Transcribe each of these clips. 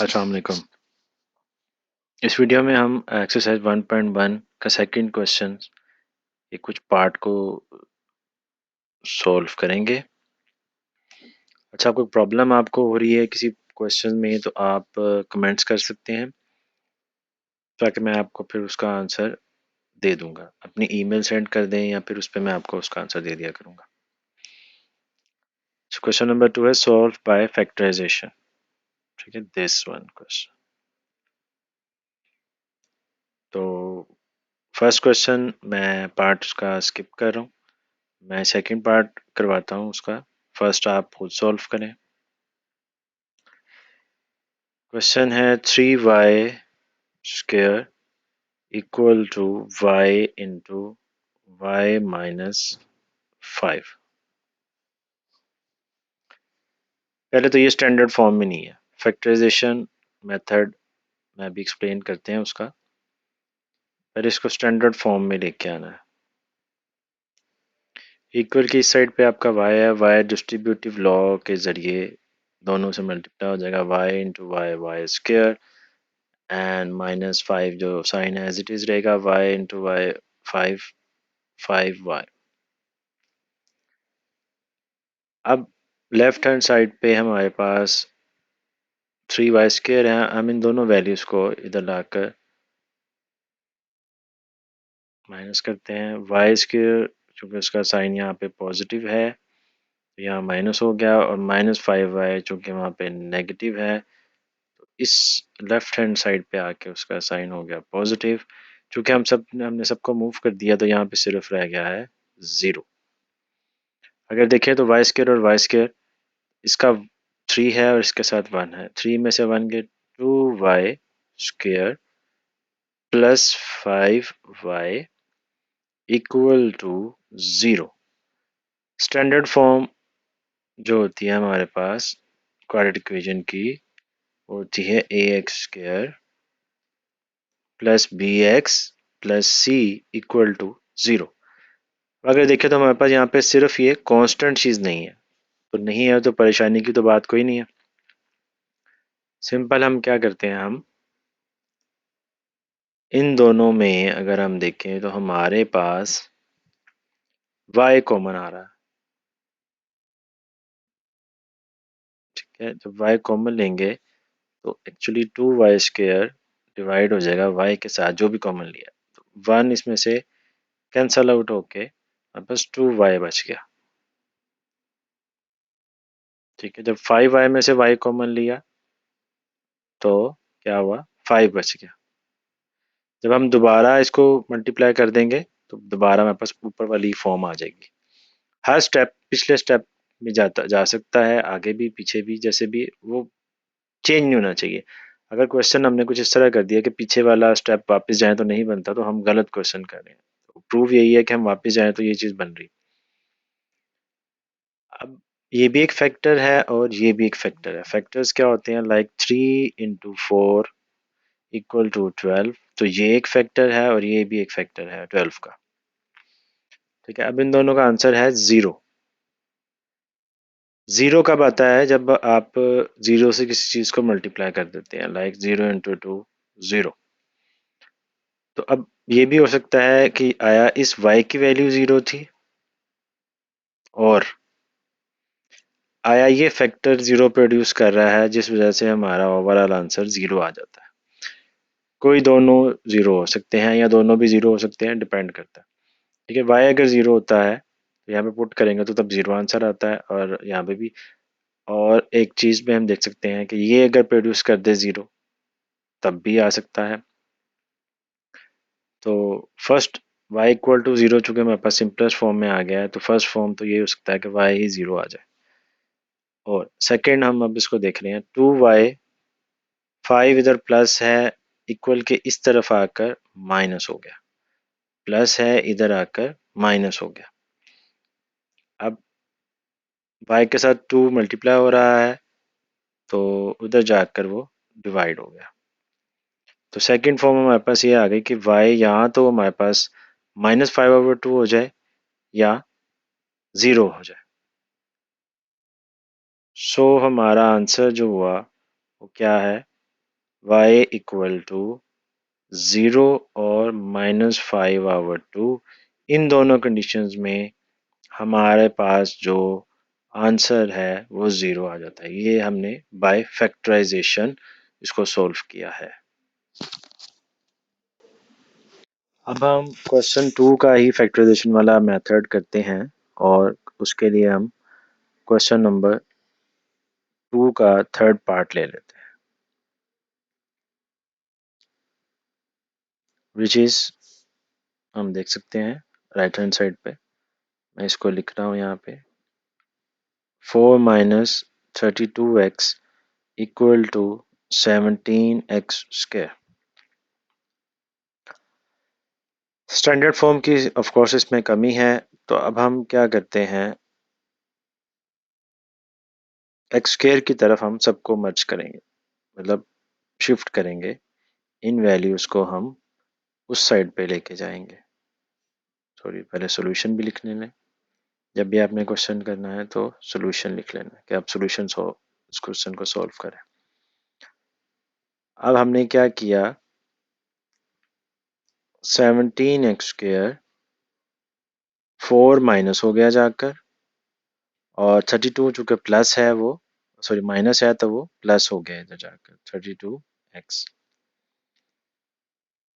अस्सलाम वालेकुम। इस वीडियो में हम एक्सरसाइज 1.1 का सेकंड क्वेश्चन के कुछ पार्ट को सॉल्व करेंगे। अच्छा, कोई प्रॉब्लम आपको हो रही है किसी क्वेश्चन में तो आप कमेंट्स कर सकते हैं, ताकि मैं आपको फिर उसका आंसर दे दूंगा। अपनी ईमेल सेंड कर दें या फिर उस पर मैं आपको उसका आंसर दे दिया करूंगा। क्वेश्चन नंबर 2 है सॉल्व बाय फैक्टराइजेशन। ठीक है, दिस वन क्वेश्चन। तो फर्स्ट क्वेश्चन मैं पार्ट उसका स्किप कर रहा हूँ, मैं सेकंड पार्ट करवाता हूँ उसका। फर्स्ट आप खुद सॉल्व करें। क्वेश्चन है 3y square equal to y into y minus 5। पहले तो ये स्टैंडर्ड फॉर्म में नहीं है, फैक्टराइजेशन मेथड में अभी एक्सप्लेन करते हैं उसका। पहले इसको स्टैंडर्ड फॉर्म में लेके आना है। इक्वल की इस साइड पे आपका y है, y डिस्ट्रीब्यूटिव लॉ के जरिए दोनों से मल्टीप्लाई हो जाएगा, y into y y square and minus 5 जो साइन है एज इट इज रहेगा, y इंटू वाई 5 5y। अब लेफ्ट हैंड साइड पे हमारे पास 3y स्क्वायर है, हम इन दोनों वैल्यूज को इधर लाकर माइनस करते हैं। y स्क्वायर चूँकि उसका साइन यहाँ पे पॉजिटिव है तो यहाँ माइनस हो गया, और माइनस 5y चूँकि वहाँ पे नेगेटिव है तो इस लेफ्ट हैंड साइड पे आके उसका साइन हो गया पॉजिटिव। चूँकि हमने सबको मूव कर दिया तो यहाँ पे सिर्फ रह गया है 0। अगर देखें तो y स्क्वायर और y स्क्वायर इसका 3 है और इसके साथ 1 है, 3 में से 1 गए 2y square plus 5y equal to 0। Standard form जो होती है हमारे पास क्वाड्रेटिक इक्वेशन की वो होती है ax square plus bx plus c equal to 0। अगर देखें तो हमारे पास यहाँ पे सिर्फ ये कांस्टेंट चीज़ नहीं है, तो नहीं है तो परेशानी की तो बात कोई नहीं है। सिंपल हम क्या करते हैं, हम इन दोनों में अगर हम देखें तो हमारे पास y कॉमन आ रहा है। ठीक है, जब y कॉमन लेंगे तो एक्चुअली 2y स्क्वायर डिवाइड हो जाएगा y के साथ जो भी कॉमन लिया, तो 1 इसमें से कैंसल आउट होके बस 2y बच गया। ठीक है, जब 5y में से y कॉमन लिया तो क्या हुआ, 5 बच गया। जब हम दोबारा इसको मल्टीप्लाई कर देंगे तो दोबारा हमारे पास ऊपर वाली फॉर्म आ जाएगी। हर स्टेप पिछले स्टेप में जा सकता है, आगे भी पीछे भी, जैसे भी वो चेंज नहीं होना चाहिए। अगर क्वेश्चन हमने कुछ इस तरह कर दिया कि पीछे वाला स्टेप वापस जाए तो नहीं बनता, तो हम गलत क्वेश्चन कर रहे हैं। तो प्रूफ यही है कि हम वापस जाएं तो ये चीज़ बन रही। अब ये भी एक फैक्टर है और ये भी एक फैक्टर है। फैक्टर्स क्या होते हैं, लाइक 3 into 4 इक्वल टू 12, तो ये एक फैक्टर है और ये भी एक फैक्टर है 12 का। ठीक है, अब इन दोनों का आंसर है 0। 0 कब आता है, जब आप 0 से किसी चीज़ को मल्टीप्लाई कर देते हैं, लाइक 0 into 2 0। तो अब ये भी हो सकता है कि आया इस y की वैल्यू 0 थी और आया ये फैक्टर 0 प्रोड्यूस कर रहा है, जिस वजह से हमारा ओवरऑल आंसर 0 आ जाता है। कोई दोनों 0 हो सकते हैं या दोनों भी 0 हो सकते हैं, डिपेंड करता है। ठीक है, y अगर 0 होता है तो यहाँ पे पुट करेंगे तो तब 0 आंसर आता है, और यहाँ पे भी। और एक चीज़ में हम देख सकते हैं कि ये अगर प्रोड्यूस कर दे 0 तब भी आ सकता है। तो फर्स्ट y इक्वल टू 0 चूँकि हमारे पास सिंपलेस्ट फॉर्म में आ गया है, तो फर्स्ट फॉर्म तो ये हो सकता है कि y ही 0 आ जाए। और सेकंड हम अब इसको देख रहे हैं, 2y 5 इधर प्लस है, इक्वल के इस तरफ आकर माइनस हो गया, प्लस है इधर आकर माइनस हो गया। अब y के साथ 2 मल्टीप्लाई हो रहा है तो उधर जाकर वो डिवाइड हो गया। तो सेकंड फॉर्म हमारे पास ये आ गई कि y यहाँ तो हमारे पास -5/2 हो जाए या 0 हो जाए। सो हमारा आंसर जो हुआ वो क्या है, y इक्वल टू 0 और -5/2, इन दोनों कंडीशंस में हमारे पास जो आंसर है वो 0 आ जाता है। ये हमने बाय फैक्टराइजेशन इसको सॉल्व किया है। अब हम क्वेश्चन 2 का ही फैक्टराइजेशन वाला मेथड करते हैं और उसके लिए हम क्वेश्चन नंबर 2 का थर्ड पार्ट ले लेते हैं, विच इज, हम देख सकते हैं राइट हैंड साइड पे, मैं इसको लिख रहा हूँ यहाँ पे, 4 minus 32x equal to 17x square. Standard form की ऑफ कोर्स इसमें कमी है, तो अब हम क्या करते हैं, एक्स स्क्वायर की तरफ हम सबको मर्ज करेंगे, मतलब शिफ्ट करेंगे, इन वैल्यूज को हम उस साइड पे लेके जाएंगे। सॉरी, पहले सॉल्यूशन भी लिख लें। जब भी आपने क्वेश्चन करना है तो सॉल्यूशन लिख लेना कि आप सॉल्यूशन इस क्वेश्चन को सॉल्व करें। अब हमने क्या किया, 17x² 4 माइनस हो गया जाकर, और 32 चूंकि प्लस है वो, सॉरी माइनस है तो वो प्लस हो गया इधर जाकर 32x।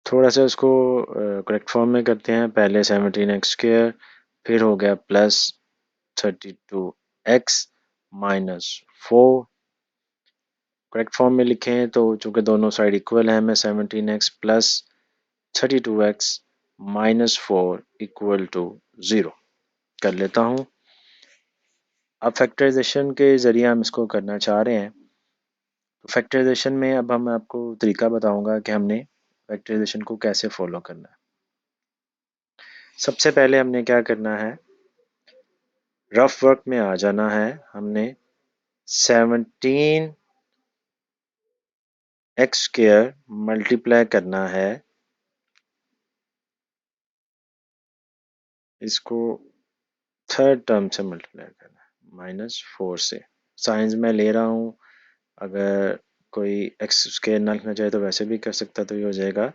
थोड़ा सा उसको करेक्ट फॉर्म में करते हैं, पहले 17x², फिर हो गया plus 32x minus 4। Correct form में लिखें तो चूंकि दोनों साइड इक्वल है, मैं 17x plus 32x minus 4 equal to 0 कर लेता हूँ। अब फैक्टराइजेशन के ज़रिए हम इसको करना चाह रहे हैं, तो फैक्टराइजेशन में अब हम आपको तरीका बताऊंगा कि हमने फैक्टराइजेशन को कैसे फॉलो करना है। सबसे पहले हमने क्या करना है, रफ वर्क में आ जाना है, हमने 17x² मल्टीप्लाई करना है, इसको थर्ड टर्म से मल्टीप्लाई करना है, -4 से। साइंस में ले रहा हूँ, अगर कोई x² ना लिखना चाहे तो वैसे भी कर सकता, तो ये हो जाएगा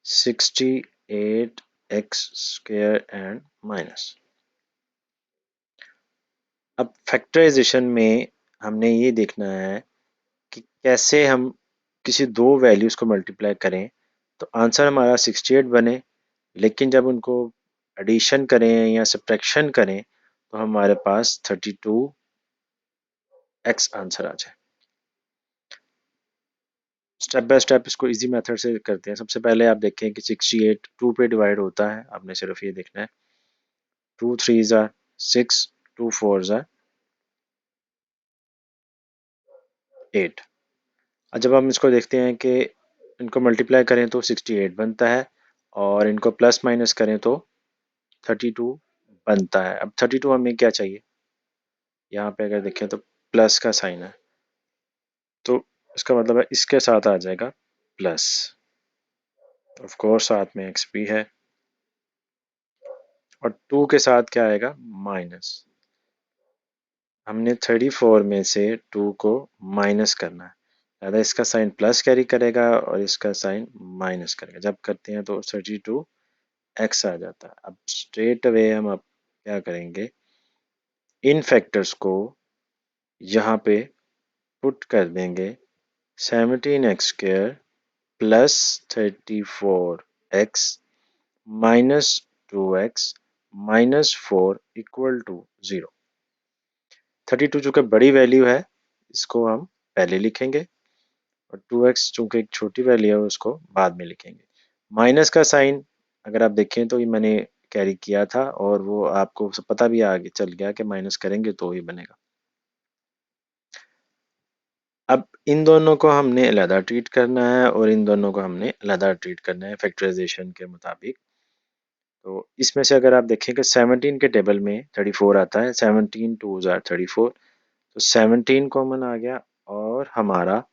68x² एंड माइनस। अब फैक्टराइजेशन में हमने ये देखना है कि कैसे हम किसी दो वैल्यूज को मल्टीप्लाई करें तो आंसर हमारा 68 बने, लेकिन जब उनको एडिशन करें या सब्ट्रैक्शन करें तो हमारे पास 32x आंसर आ जाए। स्टेप बाय स्टेप इसको इजी मेथड से करते हैं। सबसे पहले आप देखें कि 68 2 पे डिवाइड होता है, आपने सिर्फ ये देखना है, 2 3s are 6, 2 4s are 8। और जब हम इसको देखते हैं कि इनको मल्टीप्लाई करें तो 68 बनता है, और इनको प्लस माइनस करें तो 32 बनता है। अब 32 हमें क्या चाहिए, यहाँ पे अगर देखें तो प्लस का साइन है, तो इसका मतलब है इसके साथ आ जाएगा प्लस, ऑफ कोर्स साथ में एक्स भी है, और 2 के साथ क्या आएगा, माइनस। हमने 34 में से 2 को माइनस करना है, ज़्यादा इसका साइन प्लस कैरी करेगा और इसका साइन माइनस करेगा। जब करते हैं तो 32x आ जाता है। अब स्ट्रेट अवे हम अब क्या करेंगे, इन फैक्टर्स को यहाँ पे पुट कर देंगे, 17x² plus 34x minus 2x minus 4 equal to 0। 32 चूंकि बड़ी वैल्यू है, इसको हम पहले लिखेंगे, और 2x चूंकि एक छोटी वैल्यू है उसको बाद में लिखेंगे। माइनस का साइन अगर आप देखें तो ये मैंने कैरी किया था, और वो आपको सब पता भी आगे चल गया कि माइनस करेंगे तो ही बनेगा। अब इन दोनों को हमने अलहदा ट्रीट करना है और इन दोनों को हमने अलहदा ट्रीट करना है फैक्टराइजेशन के मुताबिक। तो इसमें से अगर आप देखें कि 17 के टेबल में 34 आता है, 17 2s are 34, तो 17 कॉमन आ गया और हमारा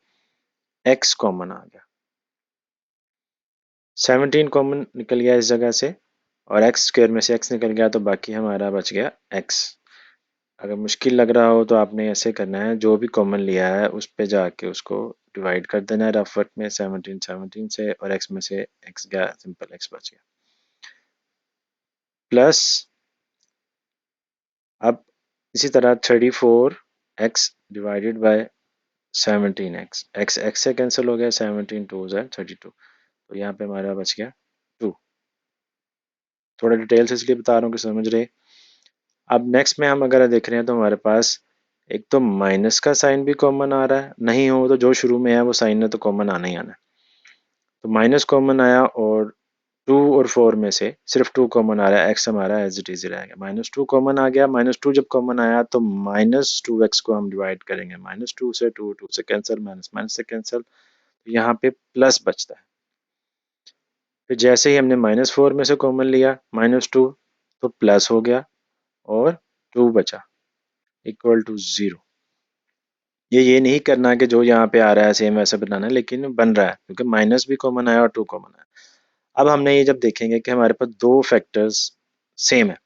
x कॉमन आ गया। 17 कॉमन निकल गया इस जगह से, और x² में से x निकल गया, तो बाकी हमारा बच गया x। अगर मुश्किल लग रहा हो तो आपने ऐसे करना है, जो भी कॉमन लिया है उस पे जाके उसको डिवाइड कर देना है रफ वर्क में 17 से, और x में से x गया, सिंपल x बच गया, प्लस अब इसी तरह 34x divided by 17x, x से कैंसिल हो गया, 17 2 है 32, तो यहाँ पे हमारा बच गया 2। थोड़ा डिटेल से इसलिए बता रहा हूँ कि समझ रहे। अब नेक्स्ट में हम अगर देख रहे हैं तो हमारे पास एक तो माइनस का साइन भी कॉमन आ रहा है, नहीं हो तो जो शुरू में है वो साइन है तो कॉमन आना ही आना है, तो माइनस कॉमन आया, और 2 और 4 में से सिर्फ 2 कॉमन आ रहा है, x हमारा एज इट इज रहेगा, -2 कॉमन आ गया, -2 जब कॉमन आया तो -2x को हम डिवाइड करेंगे, -2 से 2 2 से कैंसिल, माइनस माइनस से कैंसिल, तो यहाँ पे प्लस बचता है। फिर जैसे ही हमने -4 में से कॉमन लिया -2, तो प्लस हो गया और 2 बचा इक्वल टू 0। ये नहीं करना कि जो यहाँ पे आ रहा है सेम वैसे बनाना है, लेकिन बन रहा है क्योंकि माइनस भी कॉमन आया और 2 कॉमन आया। अब हमने ये जब देखेंगे कि हमारे पास दो फैक्टर्स सेम है,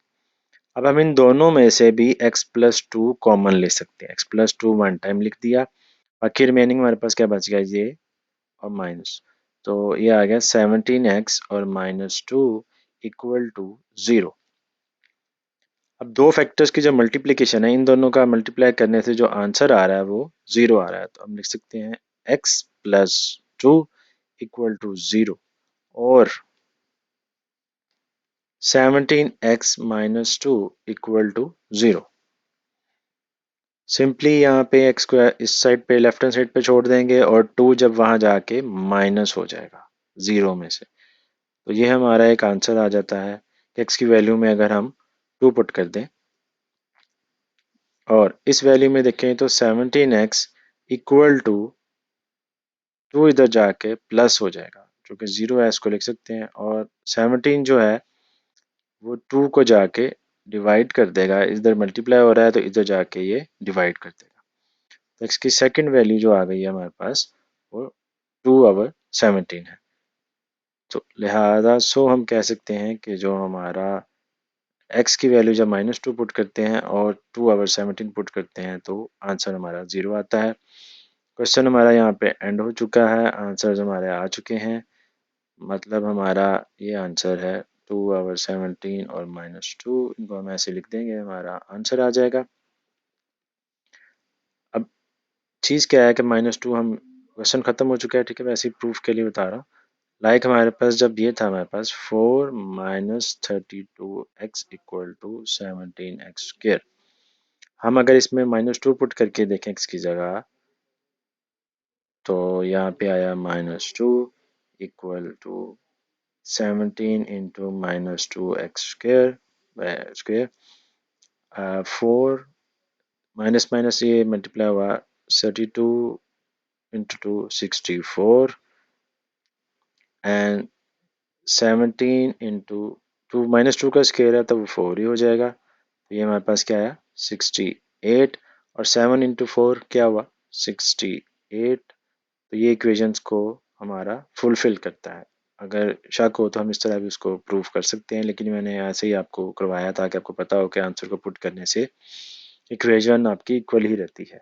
अब हम इन दोनों में से भी x+2 कॉमन ले सकते हैं, x+2 वन टाइम लिख दिया, बाकी रिमेनिंग हमारे पास क्या बच गया, ये और माइनस, तो ये आ गया 17x और -2 इक्वल टू 0। अब दो फैक्टर्स की जो मल्टीप्लिकेशन है, इन दोनों का मल्टीप्लाई करने से जो आंसर आ रहा है वो 0 आ रहा है, तो हम लिख सकते हैं x+2 इक्वल टू 0 और 17x - 2 इक्वल टू 0। सिंपली यहाँ पे एक्स को इस साइड पे लेफ्ट हैंड साइड पे छोड़ देंगे और 2 जब वहां जाके माइनस हो जाएगा 0 में से, तो ये हमारा एक आंसर आ जाता है कि x की वैल्यू में अगर हम 2 पुट कर दें और इस वैल्यू में देखें तो 17x इक्वल टू 2 इधर जाके प्लस हो जाएगा, जो कि 0 है इसको लिख सकते हैं, और 17 जो है वो 2 को जाके डिवाइड कर देगा, इधर मल्टीप्लाई हो रहा है तो इधर जाके ये डिवाइड कर देगा, तो x की सेकंड वैल्यू जो आ गई है हमारे पास वो 2/17 है। तो लिहाजा हम कह सकते हैं कि जो हमारा x की वैल्यू जब -2 पुट करते हैं और 2/17 पुट करते हैं तो आंसर हमारा 0 आता है। क्वेश्चन हमारा यहाँ पे एंड हो चुका है, आंसर्स हमारे आ चुके हैं, मतलब हमारा ये आंसर है 2/17 और -2, इनको हम ऐसे लिख देंगे, हमारा आंसर आ जाएगा। अब चीज़ क्या है कि -2 हम क्वेश्चन खत्म हो चुका है, ठीक है, वैसे ही प्रूफ के लिए बता रहा हूँ। लाइक हमारे पास जब ये था, हमारे पास 4 - 32x इक्वल टू 17x², हम अगर इसमें -2 पुट करके देखें x की जगह, तो यहाँ पे आया -2 equal to 17 into -2x², 4 minus minus ये मल्टीप्लाई हुआ 32 इंटू 2 64 एंड 17 इंटू 2 -2 का स्क्वायर है तो वो 4 ही हो जाएगा, तो ये हमारे पास क्या आया 68, और 7 इंटू 4 क्या हुआ 68, तो ये इक्वेशंस को हमारा फुलफिल करता है। अगर शक हो तो हम इस तरह भी उसको प्रूव कर सकते हैं, लेकिन मैंने ऐसे ही आपको करवाया ताकि आपको पता हो कि आंसर को पुट करने से इक्वेशन आपकी इक्वल ही रहती है।